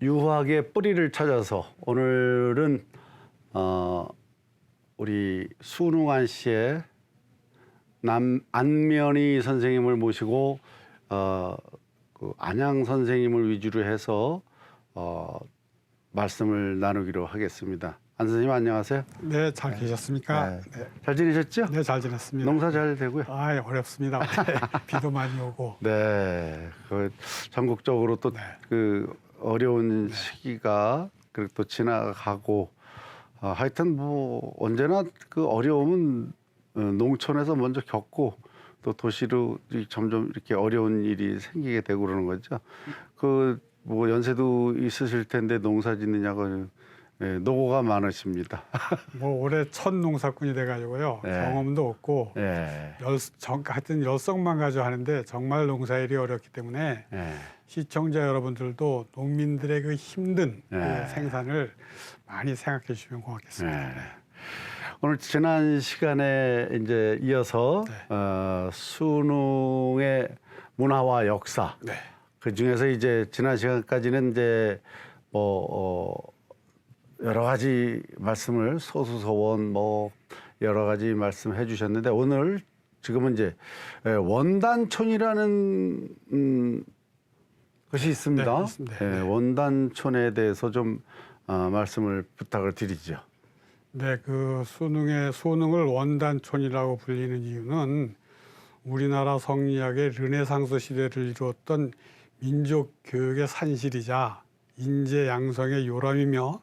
유학의 뿌리를 찾아서 오늘은 우리 순웅한 씨의 안면희 선생님을 모시고 그 안양 선생님을 위주로 해서 말씀을 나누기로 하겠습니다. 안 선생님 안녕하세요. 네, 잘 계셨습니까? 네. 네. 잘 지내셨죠? 네, 잘 지냈습니다. 농사 잘 되고요. 아, 어렵습니다. 네, 비도 많이 오고. 네, 그 전국적으로 또 네. 그 어려운 시기가 그리고 또 지나가고 하여튼 뭐 언제나 그 어려움은 농촌에서 먼저 겪고 또 도시로 점점 이렇게 어려운 일이 생기게 되고 그러는 거죠. 그 뭐 연세도 있으실 텐데 농사 짓느냐고 노고가 많으십니다. 뭐 올해 첫 농사꾼이 돼가지고요. 네. 경험도 없고 네. 하여튼 열성만 가지고 하는데 정말 농사일이 어렵기 때문에 네. 시청자 여러분들도 농민들의 그 힘든 네. 그 생산을 많이 생각해 주시면 고맙겠습니다. 네. 오늘 지난 시간에 이제 이어서 네. 순웅의 문화와 역사 네. 그 중에서 이제 지난 시간까지는 이제 여러 가지 말씀을 소수서원 뭐 여러 가지 말씀해 주셨는데 오늘 지금은 이제 원단촌이라는 것이 있습니다. 네, 있습니다. 네, 원단촌에 대해서 좀 말씀을 부탁을 드리죠. 네, 그 순웅을 원단촌이라고 불리는 이유는 우리나라 성리학의 르네상스 시대를 이루었던 민족 교육의 산실이자 인재 양성의 요람이며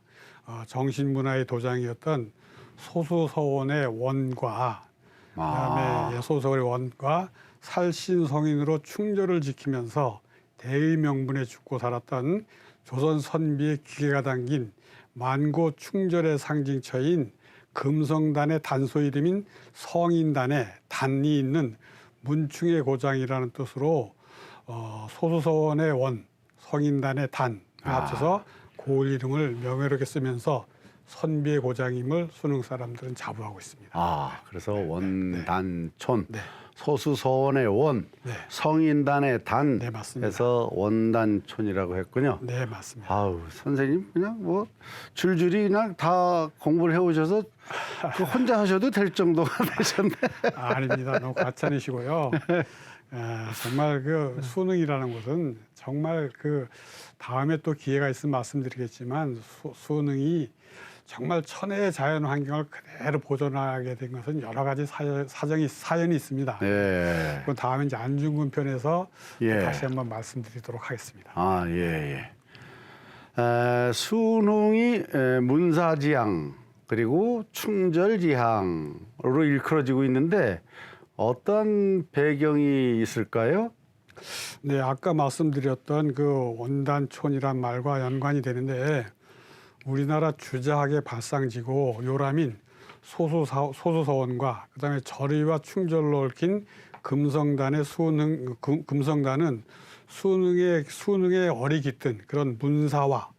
정신문화의 도장이었던 소수서원의 원과 그다음에 소수서원의 원과 살신성인으로 충절을 지키면서 대의 명분에 죽고 살았던 조선 선비의 기계가 담긴 만고 충절의 상징처인 금성단의 단소 이름인 성인단에 단이 있는 문충의 고장이라는 뜻으로 소수서원의 원, 성인단의 단을 합쳐서 고을 이름을 명예롭게 쓰면서 선비의 고장임을 순웅 사람들은 자부하고 있습니다. 그래서 원단촌, 네. 소수서원의 원, 네. 성인단의 단 네, 맞습니다. 해서 원단촌이라고 했군요. 네, 맞습니다. 아우, 선생님 그냥 뭐 줄줄이 그냥 다 공부를 해오셔서 그 혼자 하셔도 될 정도가 되셨네. 아닙니다. 너무 과찬이시고요. 정말 그 수능이라는 것은 정말 그 다음에 또 기회가 있으면 말씀드리겠지만 수능이 정말 천혜의 자연 환경을 그대로 보존하게 된 것은 여러 가지 사연이 있습니다. 네. 그건 다음에 이제 안중근 편에서 예. 다시 한번 말씀드리도록 하겠습니다. 예. 순웅이 문사지향 그리고 충절지향으로 일컬어지고 있는데 어떤 배경이 있을까요? 네, 아까 말씀드렸던 그 원단촌이란 말과 연관이 되는데 우리나라 주자학의 발상지고 요람인 소수서원과 그다음에 절의와 충절로 얽힌 금성단의 금성단은 수능의 얼이 깃든 그런 문사와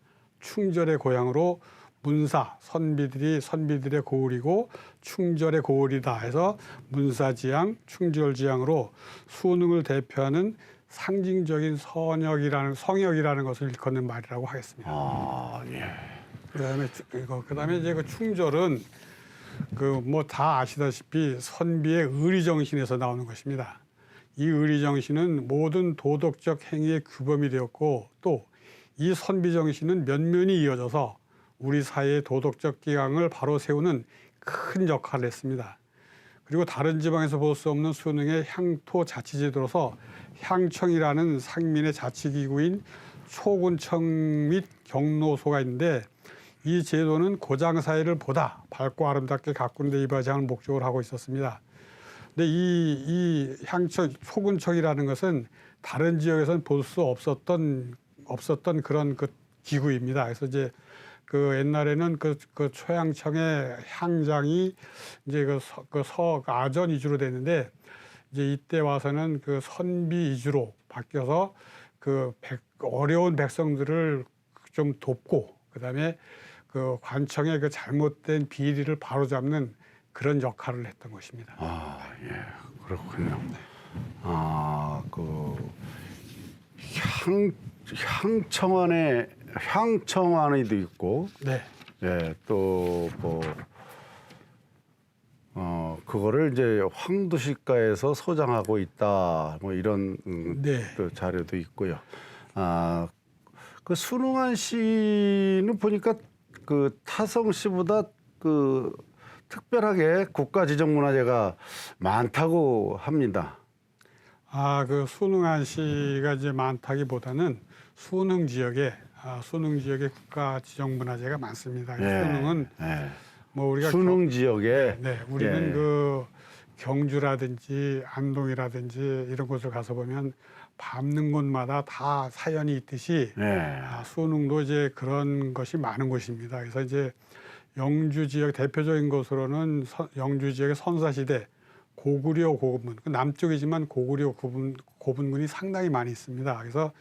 충절의 고향으로 문사 선비들의 고을이고 충절의 고을이다 해서 문사지향, 충절지향으로 수능을 대표하는 상징적인 성역이라는 것을 일컫는 말이라고 하겠습니다. 예. 그다음에 이제 그 충절은 그 뭐 다 아시다시피 선비의 의리 정신에서 나오는 것입니다. 이 의리 정신은 모든 도덕적 행위의 규범이 되었고 또 이 선비 정신은 면면이 이어져서 우리 사회의 도덕적 기강을 바로 세우는 큰 역할을 했습니다. 그리고 다른 지방에서 볼 수 없는 수능의 향토 자치제도로서 향청이라는 상민의 자치기구인 초군청 및 경로소가 있는데 이 제도는 고장 사회를 보다 밝고 아름답게 가꾸는 데 이바지하는 목적을 하고 있었습니다. 근데 이 향청, 초군청이라는 것은 다른 지역에서는 볼 수 없었던 그런 그 기구입니다. 그래서 이제 그 옛날에는 그 초향청의 향장이 이제 아전 위주로 됐는데 이제 이때 와서는 그 선비 위주로 바뀌어서 어려운 백성들을 좀 돕고 그다음에 그 관청의 그 잘못된 비리를 바로잡는 그런 역할을 했던 것입니다. 예, 그렇군요. 향청원의 향청환이도 있고, 네. 예, 또 뭐 그거를 이제 황두식가에서 소장하고 있다, 뭐 이런 네. 또 자료도 있고요. 그 순응한 씨는 보니까 그 타성 씨보다 그 특별하게 국가지정문화재가 많다고 합니다. 그 순응한 씨가 이제 많다기보다는 순응 지역에 국가 지정 문화재가 많습니다. 순응은 예. 뭐 우리가 순응 지역에 우리는 예. 그 경주라든지 안동이라든지 이런 곳을 가서 보면 밟는 곳마다 다 사연이 있듯이 예. 순응도 이제 그런 것이 많은 곳입니다. 그래서 이제 영주 지역 대표적인 곳으로는 영주 지역의 선사시대 고구려 고분군, 남쪽이지만 고구려 고분군이 상당히 많이 있습니다. 그래서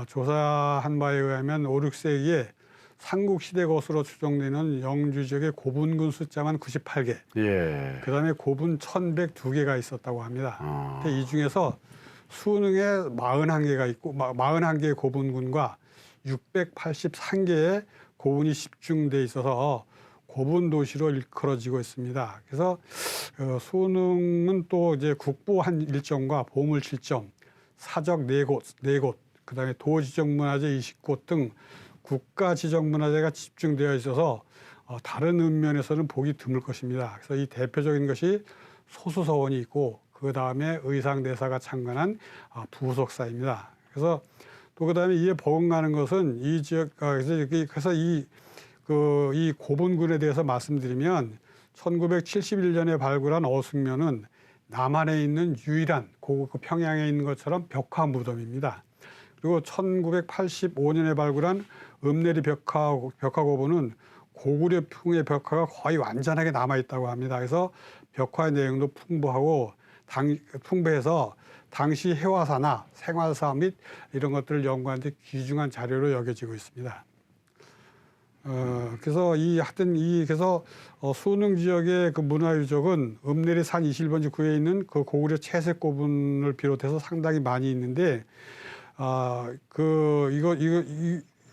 조사한 바에 의하면 5, 6세기에 삼국시대 것으로 추정되는 영주 지역의 고분군 숫자만 98개, 예. 그다음에 고분 1102개가 있었다고 합니다. 근데 이 중에서 순응에 41개가 있고 41개의 고분군과 683개의 고분이 집중돼 있어서 고분 도시로 일컬어지고 있습니다. 그래서 순응은 또 이제 국보 한 일정과 보물 7점, 사적 4곳, 그다음에 도지정문화재 20곳 등 국가지정문화재가 집중되어 있어서 다른 읍면에서는 보기 드물 것입니다. 그래서 이 대표적인 것이 소수서원이 있고 그 다음에 의상대사가 창간한 부속사입니다. 그래서 또 그다음에 이에 버금가는 것은 이 지역 그래서 이 고분군에 대해서 말씀드리면 1971년에 발굴한 어승면은 남한에 있는 유일한 그 평양에 있는 것처럼 벽화 무덤입니다. 그리고 1985년에 발굴한 읍내리 벽화 고분은 고구려풍의 벽화가 거의 완전하게 남아 있다고 합니다. 그래서 벽화의 내용도 풍부해서 당시 해화사나 생활사 및 이런 것들을 연구하는 데 귀중한 자료로 여겨지고 있습니다. 그래서 그래서 순응 지역의 그 문화유적은 읍내리 산 21번지 구에 있는 그 고구려 채색 고분을 비롯해서 상당히 많이 있는데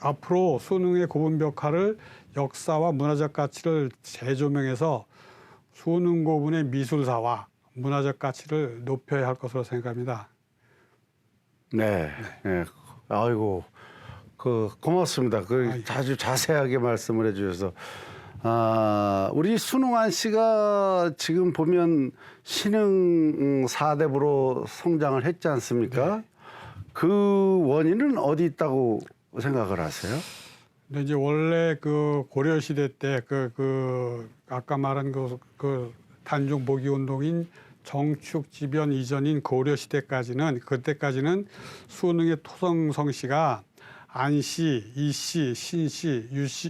앞으로 순응의 고분 벽화를 역사와 문화적 가치를 재조명해서 순응 고분의 미술사와 문화적 가치를 높여야 할 것으로 생각합니다. 네. 네. 아이고, 고맙습니다. 아주 자세하게 말씀을 해주셔서. 우리 순응한 씨가 지금 보면 신흥 사대부로 성장을 했지 않습니까? 네. 그 원인은 어디 있다고 생각을 하세요? 근데 이제 원래 그 고려 시대 때 아까 말한 그 단종 복위 운동인 정축지변 이전인 고려 시대까지는 그때까지는 순응의 토성 성씨가 안씨, 이씨, 신씨,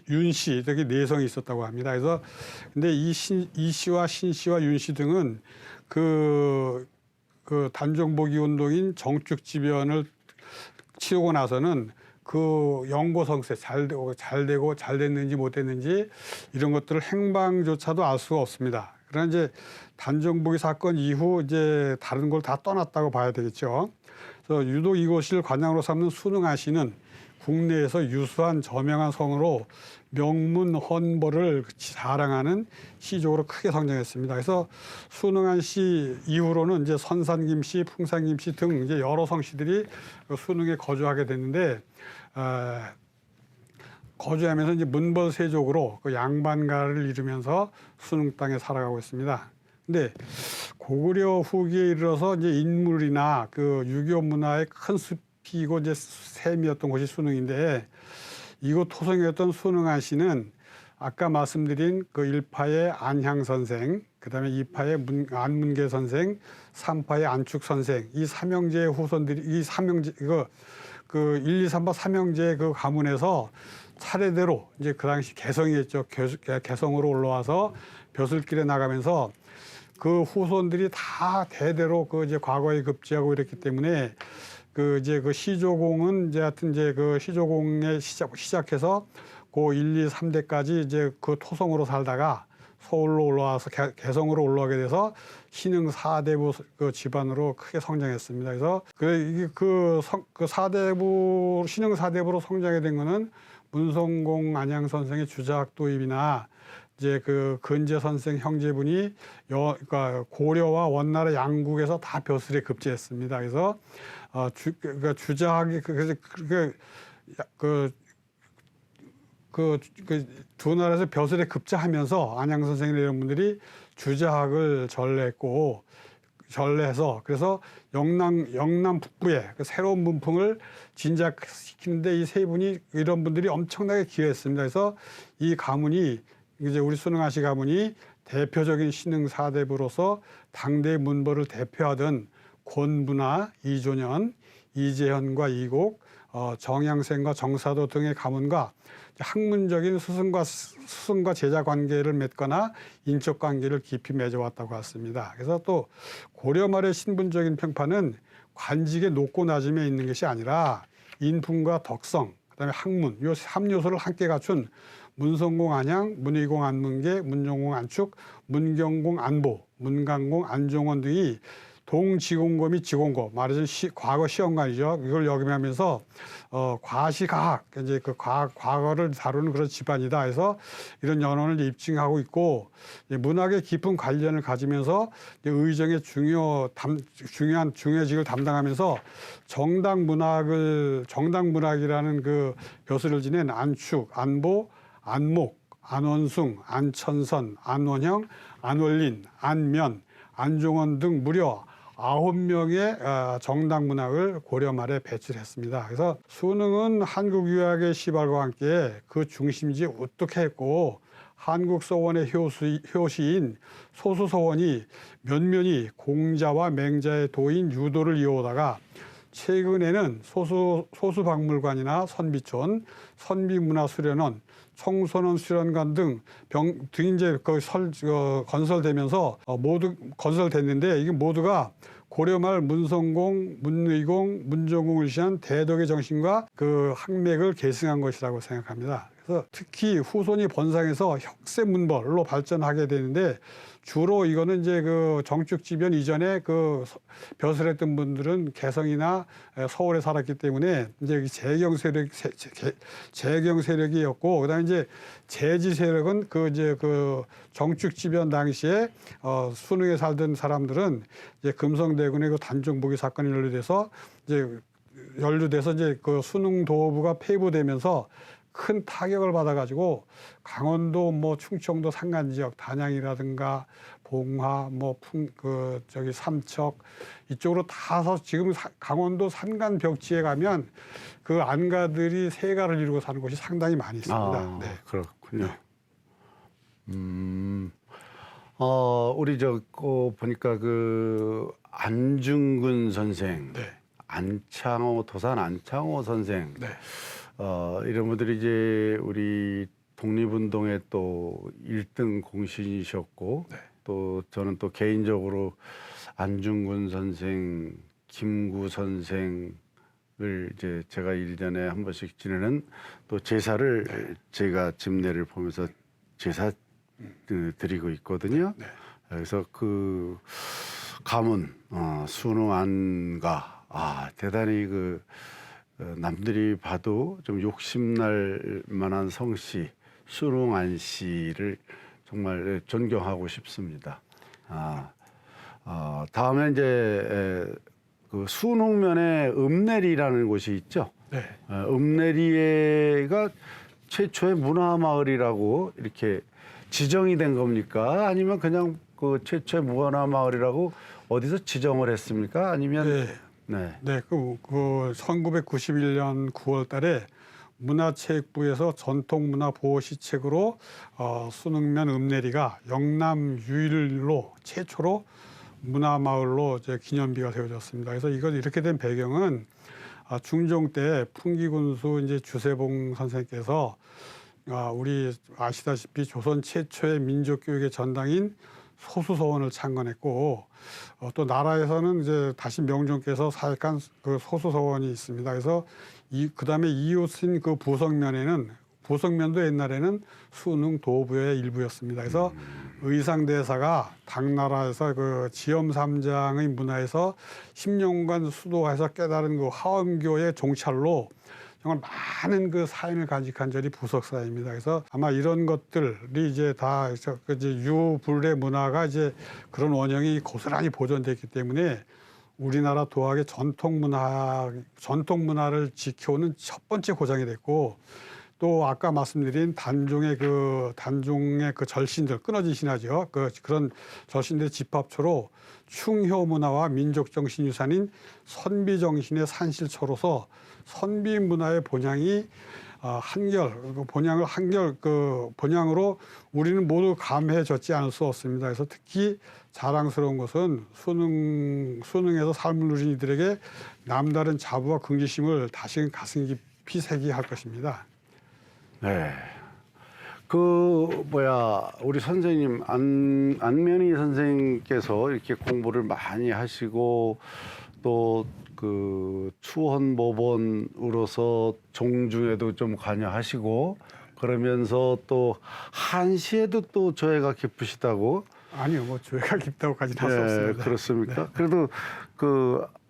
윤씨 이렇게 네 성이 있었다고 합니다. 그래서 근데 이씨와 신씨와 윤씨 등은 그 단종 복위 운동인 정축지변을 치우고 나서는 그 영고성세 잘 됐는지 못 됐는지 이런 것들을 행방조차도 알 수가 없습니다. 그러나 이제 단종복위 사건 이후 이제 다른 걸 다 떠났다고 봐야 되겠죠. 그래서 유독 이곳을 관양으로 삼는 순응한 씨는 국내에서 유수한 저명한 성으로 명문 헌벌을 자랑하는 시족으로 크게 성장했습니다. 그래서 순응한 씨 이후로는 이제 선산김 씨, 풍산김 씨 등 이제 여러 성씨들이 순응에 거주하게 됐는데 거주하면서 이제 문벌세족으로 그 양반가를 이루면서 순응 땅에 살아가고 있습니다. 근데 고구려 후기에 이르러서 이제 인물이나 그 유교 문화의 큰 숲이고 이제 샘이었던 곳이 순응인데 이곳 토성이었던 순응한 씨는 아까 말씀드린 그 1파의 안향 선생, 그다음에 2파의 안문계 선생, 3파의 안축 선생 이 삼형제의 후손들이 이 삼형제 그 1, 2, 3파 삼형제의 그 가문에서 차례대로 이제 그 당시 개성이었죠. 개성으로 올라와서 벼슬길에 나가면서 그 후손들이 다 대대로 그 이제 과거에 급제하고 이랬기 때문에 그 이제 그 시조공은 이제 하여튼 이제 그 시조공에 시작해서 그 1, 2, 3대까지 이제 그 토성으로 살다가 서울로 올라와서 개성으로 올라오게 돼서 신흥 사대부 그 집안으로 크게 성장했습니다. 그래서 그 사대부 신흥 사대부로 성장이 된 거는 문성공 안양 선생의 주자학 도입이나 이제 그 근제 선생 형제분이 그러니까 고려와 원나라 양국에서 다 벼슬에 급제했습니다. 그래서 그러니까 주자학이 두 나라에서 벼슬에 급제하면서 안양 선생이나 이런 분들이 주자학을 전래해서 그래서 영남 북부에 그 새로운 문풍을 진작시키는데 이 세 분이 이런 분들이 엄청나게 기여했습니다. 그래서 이 가문이 이제 우리 순응아씨 가문이 대표적인 신흥 사대부로서 당대 문벌을 대표하던 권부나 이존현, 이재현과 이곡, 정양생과 정사도 등의 가문과 학문적인 스승과 제자 관계를 맺거나 인적 관계를 깊이 맺어왔다고 했습니다. 그래서 또 고려 말의 신분적인 평판은 관직의 높고 낮음에 있는 것이 아니라 인품과 덕성, 그다음에 학문, 요 3요소를 함께 갖춘 문성공 안양, 문의공 안문계, 문종공 안축, 문경공 안보, 문강공 안종원 등이 동지공고 및 지공고, 말하자면 과거 시험관이죠. 이걸 역임하면서 과시과학, 이제 그 과거를 다루는 그런 집안이다 해서 이런 연원을 입증하고 있고, 문학의 깊은 관련을 가지면서 의정의 중요한 중요직을 담당하면서 정당 문학이라는 그 벼슬을 지낸 안축, 안보, 안목, 안원숭, 안천선, 안원형, 안원린, 안면, 안종원 등 무려 9명의 정당 문학을 고려 말에 배치를 했습니다. 그래서 수능은 한국 유학의 시발과 함께 그 중심지에 우뚝해 했고, 한국 서원의 효시인 소수서원이 면면이 공자와 맹자의 도인 유도를 이어오다가 최근에는 소수박물관이나 선비촌, 선비문화수련원, 청소년 수련관 등 이제 건설되면서 모두 건설됐는데, 이게 모두가 고려 말 문성공, 문의공, 문종공을 시한 대덕의 정신과 그 학맥을 계승한 것이라고 생각합니다. 그래서 특히 후손이 번상해서 혁세문벌로 발전하게 되는데, 주로 이거는 이제 그 정축지변 이전에 그 벼슬했던 분들은 개성이나 서울에 살았기 때문에 이제 재경 세력이었고, 그다음에 이제 제지 세력은 그 정축지변 당시에 순응에 살던 사람들은 이제 금성대군의 그 단종보기 사건이 연루돼서 이제 그 순응도부가 폐부되면서 큰 타격을 받아가지고 강원도 충청도 산간 지역 단양이라든가 봉화 삼척 이쪽으로 다서 지금 강원도 산간 벽지에 가면 그 안가들이 세가를 이루고 사는 곳이 상당히 많이 있습니다. 네. 그렇군요. 우리 보니까 그 안중근 선생, 네. 도산 안창호 선생, 네. 이런 분들이 이제 우리 독립운동의 또 1등 공신이셨고, 네. 또 저는 또 개인적으로 안중근 선생, 김구 선생을 이제 제가 1년에 한 번씩 지내는 또 제사를 제가 집례를 보면서 제사 드리고 있거든요. 네. 그래서 그 가문 순응안가 대단히 남들이 봐도 좀 욕심날 만한 성씨 순응안 씨를 정말 존경하고 싶습니다. 다음에 이제 그 순흥면에 읍내리라는 곳이 있죠. 네. 읍내리가 최초의 문화마을이라고 이렇게 지정이 된 겁니까? 아니면 그냥 그 최초의 문화마을이라고 어디서 지정을 했습니까? 아니면 네, 그 1991년 9월 달에 문화체육부에서 전통문화보호시책으로 순흥면 읍내리가 영남 유일로 최초로 문화마을로 이제 기념비가 세워졌습니다. 그래서 이건 이렇게 된 배경은 중종 때 풍기군수 이제 주세봉 선생께서 우리 아시다시피 조선 최초의 민족교육의 전당인 소수서원을 창건했고, 또 나라에서는 이제 다시 명종께서 사역한 그 소수서원이 있습니다. 그래서 그다음에 이웃인 그 부성면도 옛날에는 순흥 도부의 일부였습니다. 그래서 의상대사가 당나라에서 그 지엄삼장의 문화에서 10년간 수도해서 깨달은 그 화엄교의 종찰로 정말 많은 그 사연을 간직한 절이 부석사입니다. 그래서 아마 이런 것들이 이제 다 이제 유불의 문화가 이제 그런 원형이 고스란히 보존됐기 때문에 우리나라 도학의 전통 문화를 지켜오는 첫 번째 고장이 됐고, 또 아까 말씀드린 단종의 그 절신들, 끊어진 신화죠. 그런 절신들의 집합처로 충효 문화와 민족 정신 유산인 선비 정신의 산실처로서 선비 문화의 본향이 본향으로 우리는 모두 감해졌지 않을 수 없습니다. 그래서 특히 자랑스러운 것은 수능에서 삶을 누린 이들에게 남다른 자부와 긍지심을 다시금 가슴 깊이 새기게 할 것입니다. 네. 우리 선생님 안면희 선생께서 이렇게 공부를 많이 하시고 또 그 추헌법원으로서 종중에도 좀 관여하시고 그러면서 또 한시에도 또 조예가 깊으시다고. 아니요, 뭐 조예가 깊다고까지는 할 수 없습니다. 그렇습니까? 네. 그래도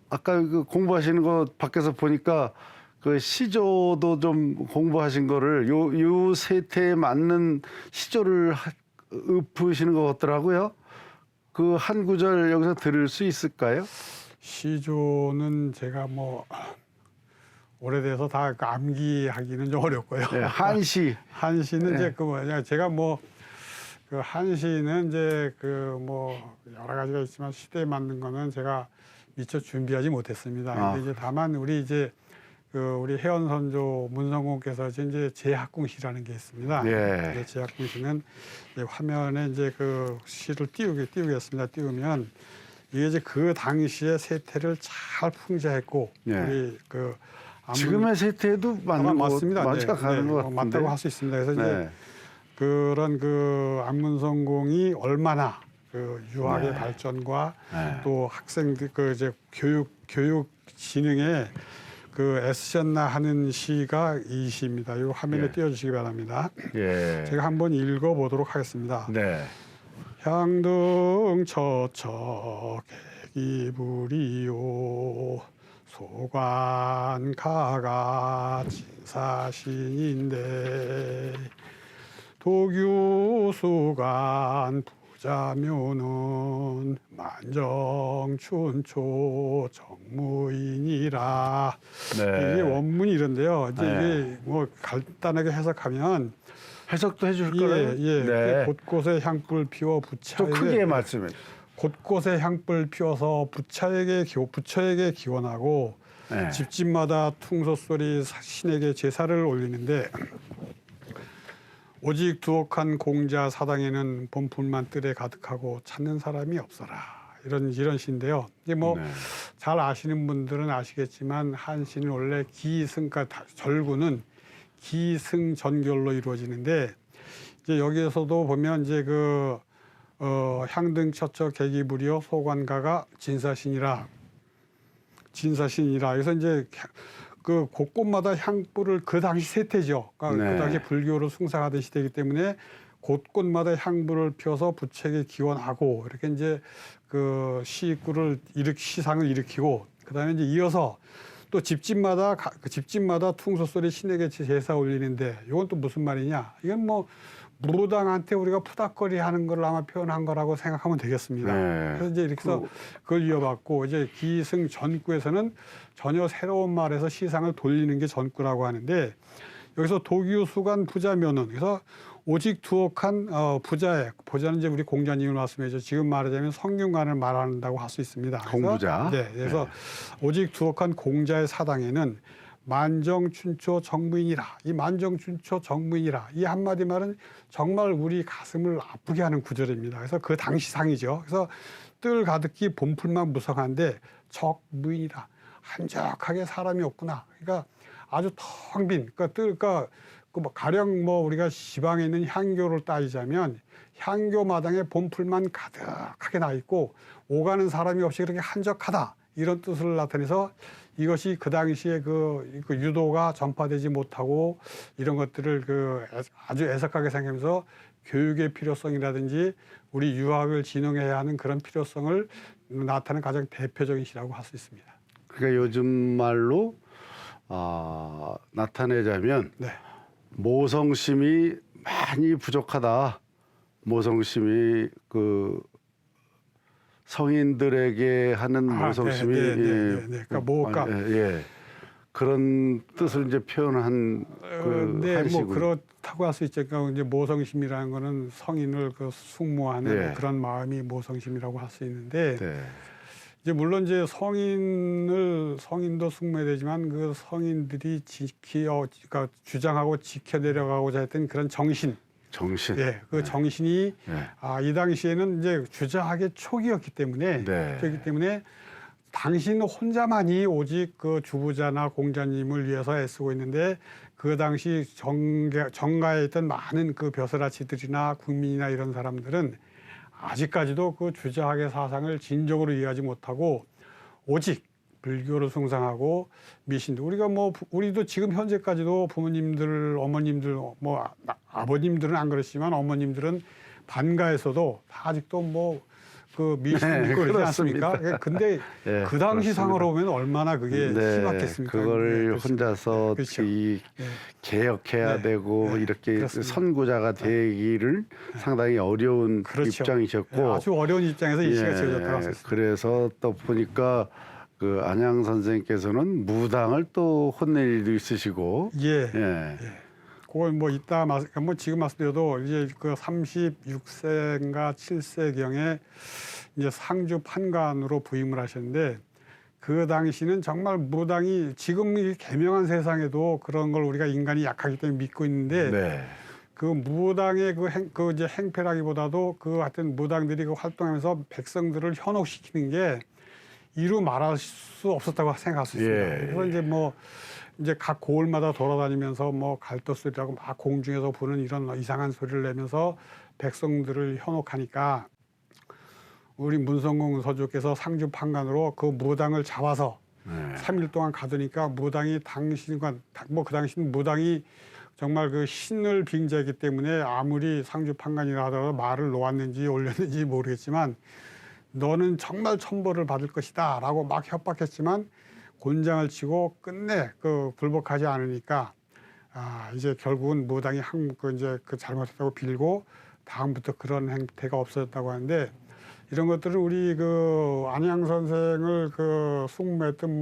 아까 공부하시는 거 밖에서 보니까 그 시조도 좀 공부하신 거를 요 세태에 맞는 시조를 읊으시는 것 같더라고요. 그 한 구절 여기서 들을 수 있을까요? 시조는 제가 뭐 오래돼서 다 암기하기는 좀 어렵고요. 네, 한시. 한시는 네. 이제 제가 뭐 그 한시는 이제 여러 가지가 있지만 시대에 맞는 거는 제가 미처 준비하지 못했습니다. 근데 이제 다만 우리 해원 선조 문성공께서 이제 제학궁시라는 게 있습니다. 예. 제학궁시는 화면에 이제 그 시를 띄우겠습니다. 띄우면 이게 이제 그 당시의 세태를 잘 풍자했고, 예. 우리 지금의 세태에도 맞는 맞습니다. 맞아 가는 것 같은데. 맞다고 할 수 있습니다. 그래서 네. 이제 그런 안문성공이 얼마나 그 유학의 네. 발전과 네. 또 학생들 이제 교육 진흥에 애쓰셨나 하는 시가 이 시입니다. 이 화면에 예. 띄워주시기 바랍니다. 예. 제가 한번 읽어보도록 하겠습니다. 네. 향등 처처 객이부리요 소관가가 진사신인데 도규수간 부자묘는 만정춘초 정무인이라. 네. 이게 원문이 이런데요. 이제 네. 이게 뭐 간단하게 해석하면 해석도 해줄 거예요? 네. 곳곳에 향불 피워 좀 부처에게 크게 말씀해. 곳곳에 향불 피워서 부처에게 기원하고 네. 집집마다 퉁소 소리 신에게 제사를 올리는데 오직 두옥한 공자 사당에는 본품만 뜰에 가득하고 찾는 사람이 없어라. 이런 시인데요. 이제 뭐 잘 아시는 분들은 아시겠지만 한시는 원래 절구는 기승전결로 이루어지는데 이제 여기에서도 보면 이제 향등 처처 객이부리어 소관가가 진사신이라. 그래서 이제 그 곳곳마다 향불을 그 당시 세태죠. 그러니까 그 당시 불교로 숭상하던 시대이기 때문에 곳곳마다 향불을 피워서 부처에게 기원하고 이렇게 이제 그 시상을 일으키고 그다음에 이제 이어서 또 집집마다 퉁소 소리 신에게 제사 올리는데 이건 또 무슨 말이냐? 이건 뭐 무당한테 우리가 푸닥거리 하는 걸 아마 표현한 거라고 생각하면 되겠습니다. 그래서 이제 이렇게 해서 그걸 이어받고 이제 기승 전구에서는 전혀 새로운 말에서 시상을 돌리는 게 전구라고 하는데 여기서 도규수간 부자면은 그래서 오직 두옥한 부자는 이제 우리 공자님을 말씀해줘. 지금 말하자면 성균관을 말한다고 할 수 있습니다. 공부자. 네, 그래서 오직 두옥한 공자의 사당에는 만정춘초 정무인이라. 이 만정춘초 정무인이라. 이 한마디 말은 정말 우리 가슴을 아프게 하는 구절입니다. 그래서 그 당시 상이죠. 그래서 뜰 가득히 본풀만 무성한데 적무인이라. 한적하게 사람이 없구나. 그러니까 아주 텅 빈. 가령 우리가 지방에 있는 향교를 따지자면 향교 마당에 본풀만 가득하게 나 있고 오가는 사람이 없이 그렇게 한적하다. 이런 뜻을 나타내서 이것이 그 당시에 그 유도가 전파되지 못하고 이런 것들을 아주 애석하게 생각하면서 교육의 필요성이라든지 우리 유학을 진흥해야 하는 그런 필요성을 나타내는 가장 대표적인 시라고 할 수 있습니다. 그러니까 요즘 말로 나타내자면 네. 모성심이 많이 부족하다. 모성심이 그 성인들에게 하는 모성심이 그러니까 뭐가 그런 뜻을 이제 표현한 네, 한식으로. 뭐 그렇다고 할 수 있죠. 그러니까 이제 모성심이라는 거는 성인을 그 숙모하는 네. 그런 마음이 모성심이라고 할 수 있는데 네. 이제 물론 이제 성인도 숙모해야 되지만 그 성인들이 그러니까 주장하고 지켜내려가고자 했던 그런 정신, 예, 그 정신이 이 당시에는 이제 주저하게 초기였기 때문에 그렇기 때문에 당신 혼자만이 오직 그 주부자나 공자님을 위해서 애쓰고 있는데 그 당시 정가에 있던 많은 그 벼슬아치들이나 국민이나 이런 사람들은 아직까지도 그 주저하게 사상을 진정으로 이해하지 못하고 오직 불교를 숭상하고 미신도 우리도 지금 현재까지도 부모님들, 어머님들, 뭐 아버님들은 안 그렇지만 어머님들은 반가에서도 다 아직도 그 미신을 믿고 그러지 않습니까? 근데 그 당시 상으로 보면 얼마나 그게 심각했습니까? 그걸 혼자서 그렇죠. 개혁해야 되고 이렇게 그렇습니다. 선구자가 되기를 상당히 어려운 입장이셨고 아주 어려운 입장에서 이 시가 지어졌다고 할 수 있습니다. 그래서 또 보니까 그 안양 선생님께서는 무당을 또 혼낼 일도 있으시고 그걸 이따 지금 말씀드려도 이제 그 36세인가 7세경에 이제 상주 판관으로 부임을 하셨는데 그 당시는 정말 무당이 지금 이 개명한 세상에도 그런 걸 우리가 인간이 약하기 때문에 믿고 있는데 그 무당의 그 이제 행패라기보다도 그 하여튼 무당들이 그 활동하면서 백성들을 현혹시키는 게 이루 말할 수 없었다고 생각할 수 있습니다. 그래서 이제 각 고을마다 돌아다니면서 갈도소리라고 막 공중에서 부는 이런 이상한 소리를 내면서 백성들을 현혹하니까 우리 문성공 서주께서 상주 판관으로 그 무당을 잡아서 3일 동안 가두니까 무당이 그 당시는 무당이 정말 그 신을 빙자했기 때문에 아무리 상주 판관이라 하더라도 말을 놓았는지 올렸는지 모르겠지만 너는 정말 천벌을 받을 것이다 라고 막 협박했지만 곤장을 치고 끝내 그 굴복하지 않으니까 이제 결국은 무당이 이제 그 잘못했다고 빌고 다음부터 그런 행태가 없어졌다고 하는데 이런 것들은 우리 그 안양 선생을 그 숙모했던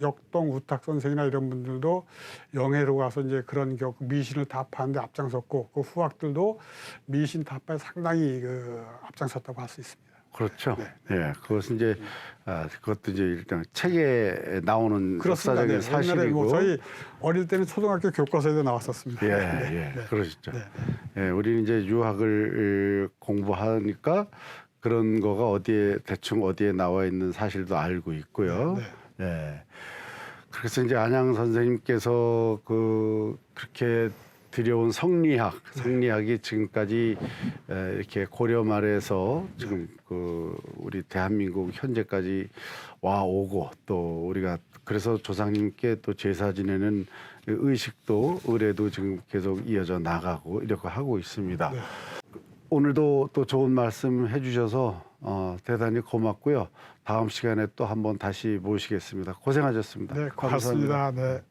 역동 우탁 선생이나 이런 분들도 영해로 가서 이제 그런 미신을 타파하는데 앞장섰고 그 후학들도 미신 타파에 상당히 앞장섰다고 할 수 있습니다. 그렇죠. 그것은 이제 그것도 이제 일단 책에 나오는 역사적인 사실이고. 저희 어릴 때는 초등학교 교과서에도 나왔었습니다. 그러시죠. 우리는 이제 유학을 공부하니까 그런 거가 대충 어디에 나와 있는 사실도 알고 있고요. 그래서 이제 안양 선생님께서 그렇게 들여온 성리학이 지금까지 이렇게 고려 말에서 지금 우리 대한민국 현재까지 와오고 또 우리가 그래서 조상님께 또 제사 지내는 의식도 의례도 지금 계속 이어져 나가고 이렇게 하고 있습니다. 오늘도 또 좋은 말씀 해주셔서 대단히 고맙고요. 다음 시간에 또 한번 다시 모시겠습니다. 고생하셨습니다. 네, 고맙습니다. 네.